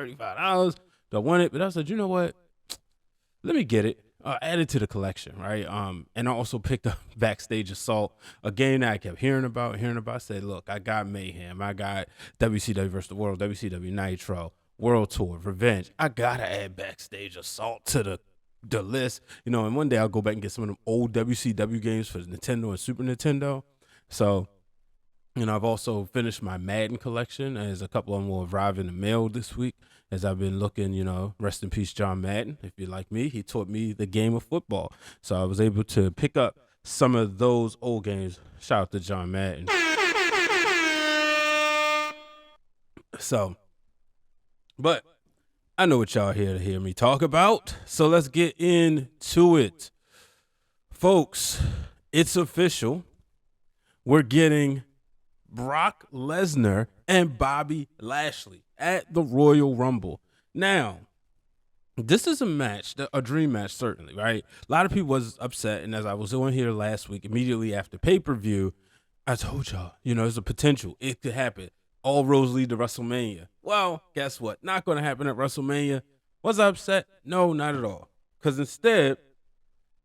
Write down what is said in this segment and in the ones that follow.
$35. Do I want it? But I said, you know what? Let me get it. Add it to the collection, right? And I also picked up Backstage Assault, a game that I kept hearing about. I said, look, I got Mayhem. I got WCW versus the World, WCW Nitro, World Tour, Revenge. I got to add Backstage Assault to the list. And one day I'll go back and get some of them old WCW games for the Nintendo and Super Nintendo. So, I've also finished my Madden collection, as a couple of them will arrive in the mail this week. As I've been looking, rest in peace, John Madden. If you're like me, he taught me the game of football. So I was able to pick up some of those old games. Shout out to John Madden. So, but I know what y'all here to hear me talk about. So let's get into it. Folks, it's official. We're getting Brock Lesnar and Bobby Lashley at the Royal Rumble. Now, this is a match, a dream match, certainly, right? A lot of people was upset, and as I was on here last week, immediately after pay-per-view, I told y'all, there's a potential. It could happen. All roads lead to WrestleMania. Well, guess what? Not going to happen at WrestleMania. Was I upset? No, not at all. Because instead,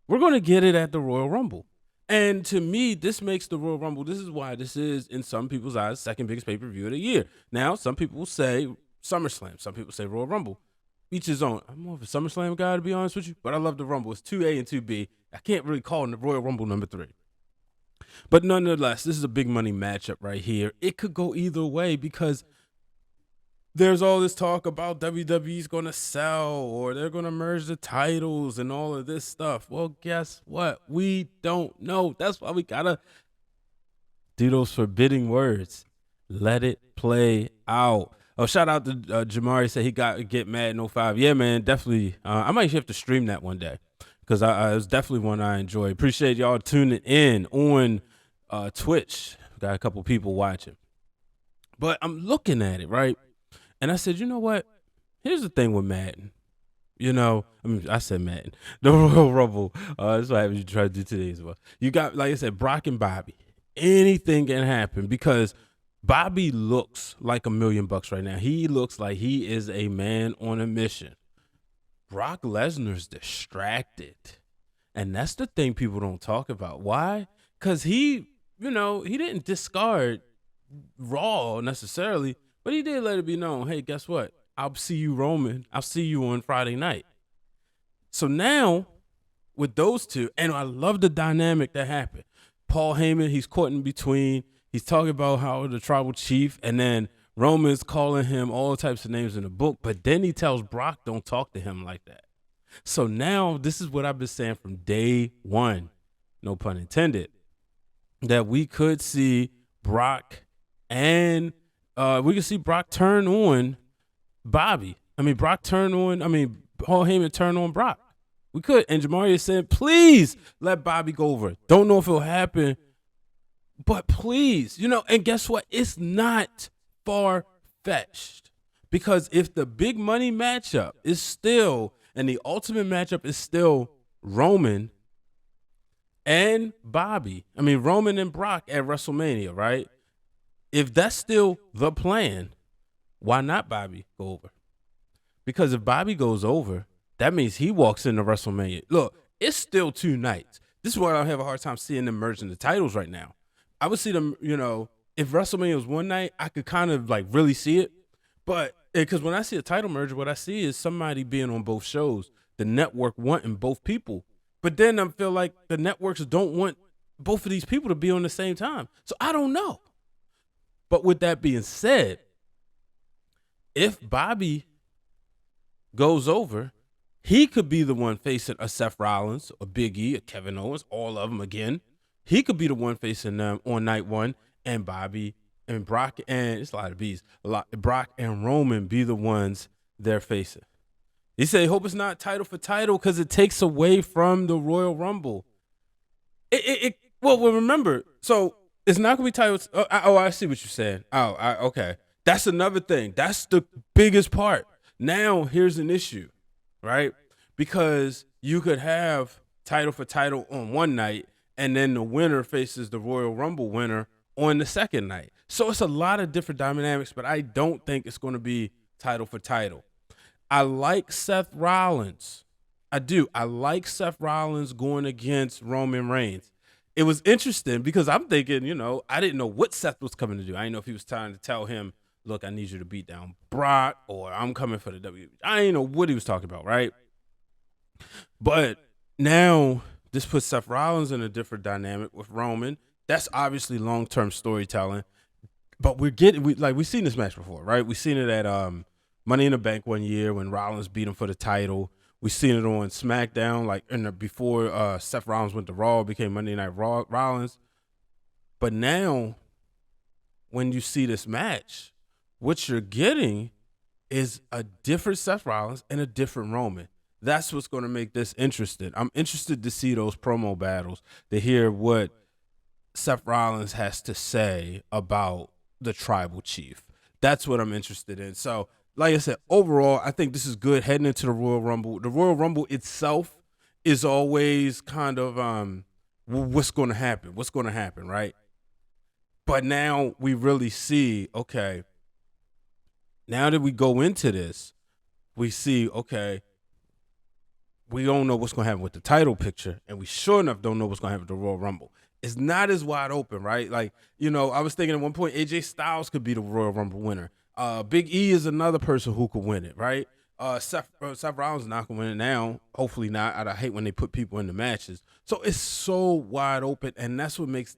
we're going to get it at the Royal Rumble. And to me, this makes the Royal Rumble, this is why this is, in some people's eyes, second biggest pay-per-view of the year. Now, some people will say SummerSlam. Some people say Royal Rumble. Each his own. I'm more of a SummerSlam guy, to be honest with you, but I love the Rumble. It's 2A and 2B. I can't really call it the Royal Rumble number 3. But nonetheless, this is a big money matchup right here. It could go either way because there's all this talk about WWE's going to sell or they're going to merge the titles and all of this stuff. Well, guess what? We don't know. That's why we got to do those forbidding words. Let it play out. Oh, shout out to Jamari, said he got Get Mad in 05. Yeah, man, definitely. I might have to stream that one day because it was definitely one I enjoy. Appreciate y'all tuning in on Twitch. Got a couple people watching. But I'm looking at it, right? And I said, you know what? Here's the thing with Madden. I said Madden. The Royal Rumble. That's what I try to do today as well. You got, like I said, Brock and Bobby. Anything can happen because Bobby looks like $1 million right now. He looks like he is a man on a mission. Brock Lesnar's distracted. And that's the thing people don't talk about. Why? Because he didn't discard Raw necessarily. But he did let it be known, hey, guess what? I'll see you, Roman. I'll see you on Friday night. So now, with those two, and I love the dynamic that happened. Paul Heyman, he's caught in between. He's talking about how the tribal chief, and then Roman's calling him all types of names in the book, but then he tells Brock, don't talk to him like that. So now, this is what I've been saying from day one, no pun intended, that we could see Brock and we can see Brock turn on Bobby. Paul Heyman turn on Brock. We could. And Jamari said, please let Bobby go over. Don't know if it'll happen, but please, and guess what? It's not far-fetched because if the big money matchup is still, and the ultimate matchup is still Roman and Bobby, Roman and Brock at WrestleMania, right? If that's still the plan, why not Bobby go over? Because if Bobby goes over, that means he walks into WrestleMania. Look, it's still 2 nights. This is why I have a hard time seeing them merging the titles right now. I would see them, if WrestleMania was one night, I could kind of like really see it. But because when I see a title merger, what I see is somebody being on both shows, the network wanting both people. But then I feel like the networks don't want both of these people to be on the same time. So I don't know. But with that being said, if Bobby goes over, he could be the one facing a Seth Rollins, a Big E, a Kevin Owens, all of them again. He could be the one facing them on night one, and Bobby and Brock, and it's a lot of B's, Brock and Roman be the ones they're facing. He said, hope it's not title for title because it takes away from the Royal Rumble. Well, remember, so it's not going to be titles. I see what you're saying. Okay. That's another thing. That's the biggest part. Now, here's an issue, right? Because you could have title for title on one night, and then the winner faces the Royal Rumble winner on the second night. So it's a lot of different dynamics, but I don't think it's going to be title for title. I like Seth Rollins. I do. I like Seth Rollins going against Roman Reigns. It was interesting because I'm thinking, I didn't know what Seth was coming to do. I didn't know if he was trying to tell him, look, I need you to beat down Brock, or I'm coming for the WWE. I didn't know what he was talking about, right? But now this puts Seth Rollins in a different dynamic with Roman. That's obviously long-term storytelling. But we've seen this match before, right? We've seen it at Money in the Bank one year when Rollins beat him for the title. We've seen it on SmackDown, before Seth Rollins went to Raw, became Monday Night Rollins. But now, when you see this match, what you're getting is a different Seth Rollins and a different Roman. That's what's going to make this interesting. I'm interested to see those promo battles, to hear what Seth Rollins has to say about the tribal chief. That's what I'm interested in. So, like I said, overall, I think this is good heading into the Royal Rumble. The Royal Rumble itself is always kind of what's going to happen? What's going to happen, right? But now we really see, okay, now that we go into this, we see, okay, we don't know what's going to happen with the title picture, and we sure enough don't know what's going to happen with the Royal Rumble. It's not as wide open, right? I was thinking at one point AJ Styles could be the Royal Rumble winner. Big E is another person who could win it, right? Seth Rollins is not going to win it now. Hopefully not. I hate when they put people in the matches. So it's so wide open, and that's what makes